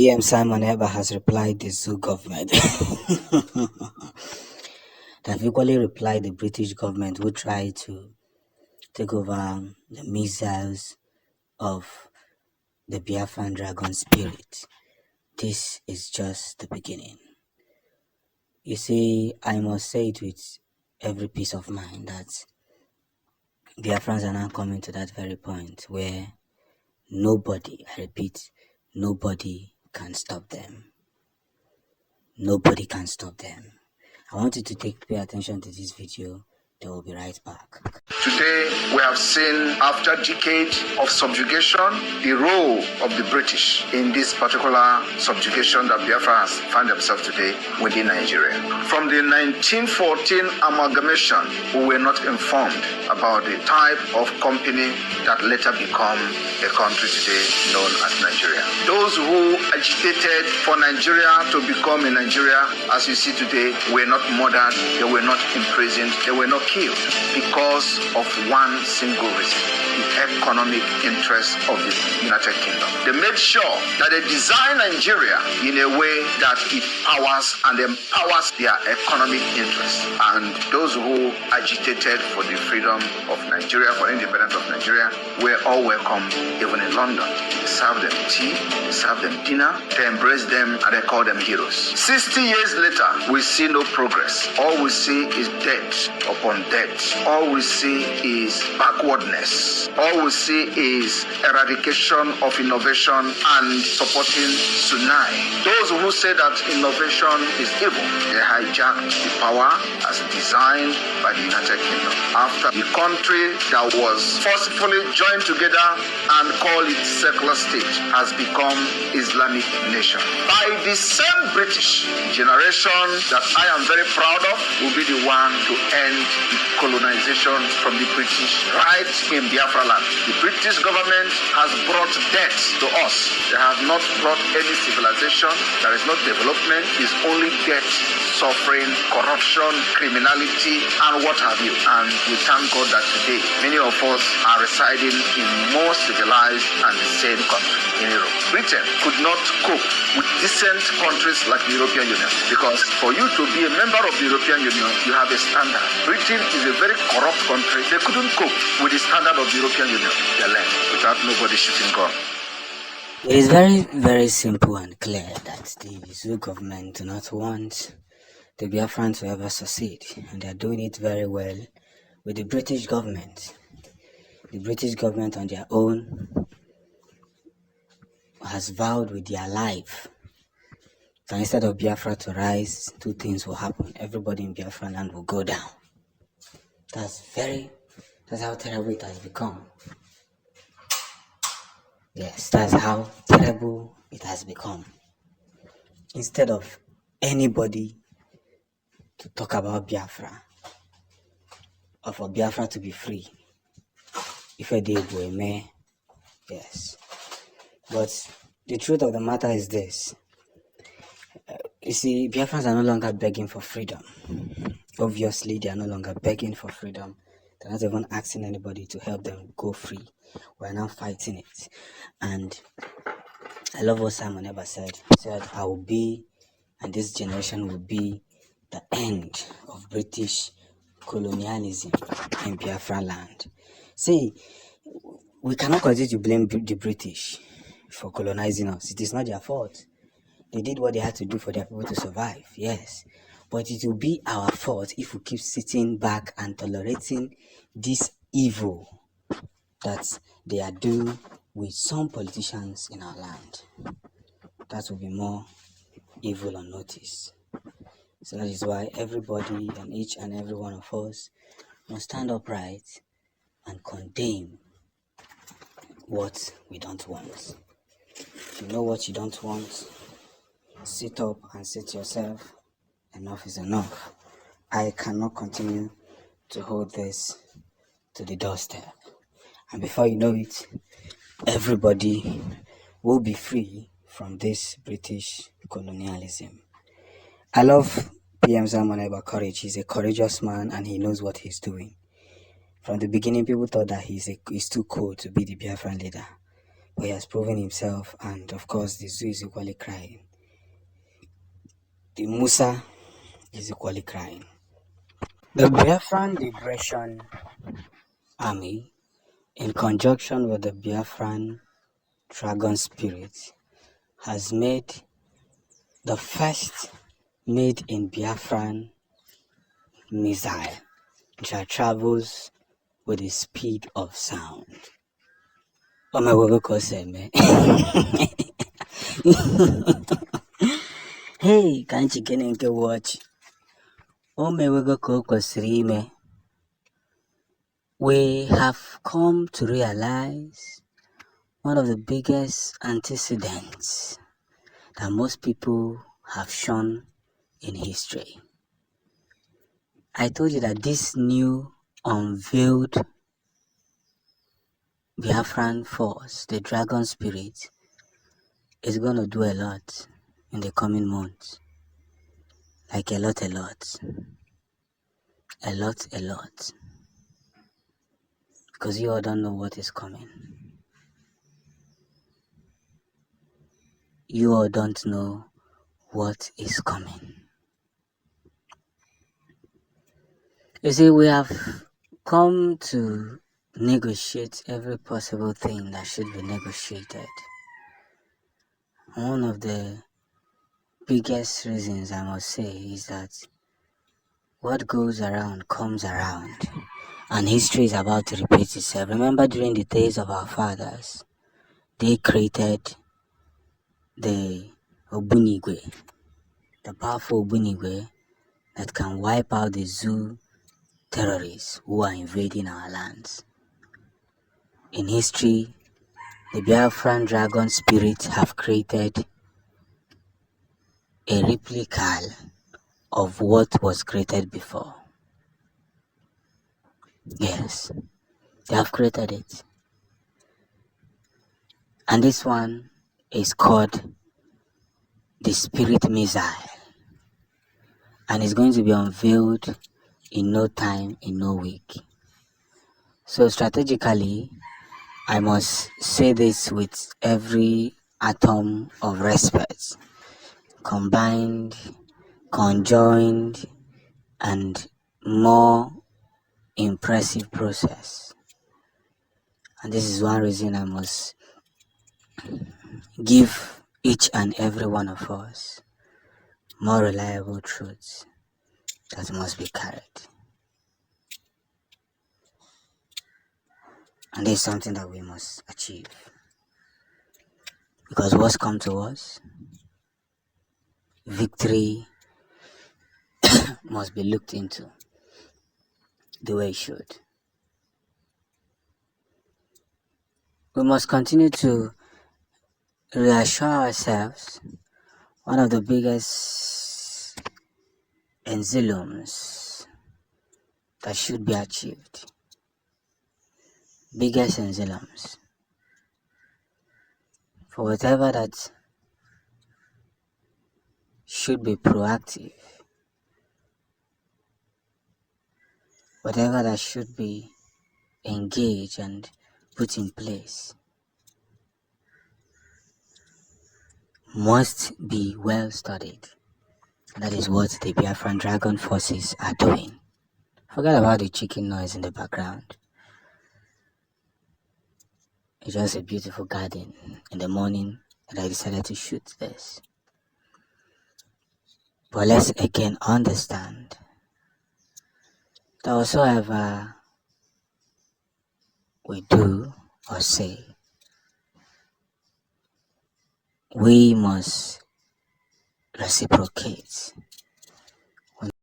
PM Simon Ekpa has replied the Zoo government. They have equally replied the British government who tried to take over the missiles of the Biafran dragon spirit. This is just the beginning. You see, I must say it with every piece of mind that Biafrans are now coming to that very point where nobody, I repeat, nobody can stop them. Nobody can stop them. I want you to pay attention to this video. They will be right back. Today, we have seen, after decades of subjugation, the role of the British in this particular subjugation that Biafra has found themselves today within Nigeria. From the 1914 amalgamation, we were not informed about the type of company that later become a country today known as Nigeria. Those who agitated for Nigeria to become a Nigeria, as you see today, were not murdered, they were not imprisoned, they were not killed because of one single reason: the economic interest of the United Kingdom. They made sure that they design Nigeria in a way that it powers and empowers their economic interests. And those who agitated for the freedom of Nigeria, for independence of Nigeria, were all welcome, even in London. They served them tea, they served them dinner, they embraced them, and they called them heroes. 60 years later, we see no progress. All we see is debt upon debt. All we see is backwardness. All we see is eradication of innovation and supporting tsunami. Those who say that innovation is evil, they hijacked the power as designed by the United Kingdom. After the country that was forcefully joined together and called it secular state has become Islamic nation by the same British generation that I am very proud of, will be the one to end the colonization from the British right in Biafra land. The British government has brought death to us. They have not brought any civilization. There is no development. It's only death, suffering, corruption, criminality, and what have you. And we thank God that today many of us are residing in more civilized and sane countries in Europe. Britain could not cope with decent countries like the European Union, because for you to be a member of the European Union, you have a standard. Britain is a very corrupt country. They couldn't cope with the standard of the European Union. They left without nobody shooting gun. It is very, very simple and clear that the Zoo government do not want the Biafran to ever succeed, and they are doing it very well with the British government. The British government on their own has vowed with their life that instead of Biafra to rise, two things will happen. Everybody in Biafra land will go down. That's how terrible it has become. Yes, that's how terrible it has become. Instead of anybody to talk about Biafra, or for Biafra to be free, if a day may, yes. But the truth of the matter is this. You see, Biafrans are no longer begging for freedom. Obviously, they are no longer begging for freedom. They're not even asking anybody to help them go free. We're now fighting it. And I love what Simon Ekpa said. He said, I will be, and this generation will be, the end of British colonialism in Biafra land. See, we cannot continue to blame the British for colonizing us. It is not their fault. They did what they had to do for their people to survive, yes. But it will be our fault if we keep sitting back and tolerating this evil that they are doing with some politicians in our land. That will be more evil on notice. So that is why everybody and each and every one of us must stand upright and condemn what we don't want. If you know what you don't want, sit up and say to yourself, enough is enough. I cannot continue to hold this to the doorstep. And before you know it, everybody will be free from this British colonialism. I love PM Simon Ekpa courage. He's a courageous man and he knows what he's doing. From the beginning, people thought that he's too cool to be the Biafran leader. but he has proven himself, and of course, the zoo is equally crying. The Musa is equally crying. The Biafran Liberation Army, in conjunction with the Biafran Dragon Spirit, has made the first made in Biafran missile that travels with the speed of sound. Oh my God, man. Hey, can't you get into watch? Oh my God, we have come to realize one of the biggest antecedents that most people have shown in history. I told you that this new unveiled Biafran force, the Dragon Spirit, is going to do a lot in the coming months. Like a lot. Because you all don't know what is coming. You all don't know what is coming. You see, we have come to negotiate every possible thing that should be negotiated. One of the biggest reasons I must say is that what goes around comes around, and history is about to repeat itself. Remember, during the days of our fathers, they created the Obunigwe, the powerful Obunigwe that can wipe out the zoo terrorists who are invading our lands. In history, the Biafran Dragon Spirit have created a replica of what was created before. Yes, they have created it. And this one is called the Spirit Missile. And it's going to be unveiled in no time, in no week. So strategically, I must say this with every atom of respect, combined, conjoined, and more impressive process. And this is one reason I must give each and every one of us more reliable truths that must be carried. And this is something that we must achieve. Because what's come to us, victory must be looked into the way it should. We must continue to reassure ourselves one of the biggest enzylums that should be achieved. Biggest enzylums. For whatever that should be proactive, whatever that should be engaged and put in place, must be well studied. That is what the Biafran Dragon forces are doing. Forget about the chicken noise in the background. It's just a beautiful garden in the morning that I decided to shoot this. But let's again understand that whatsoever we do or say, we must reciprocate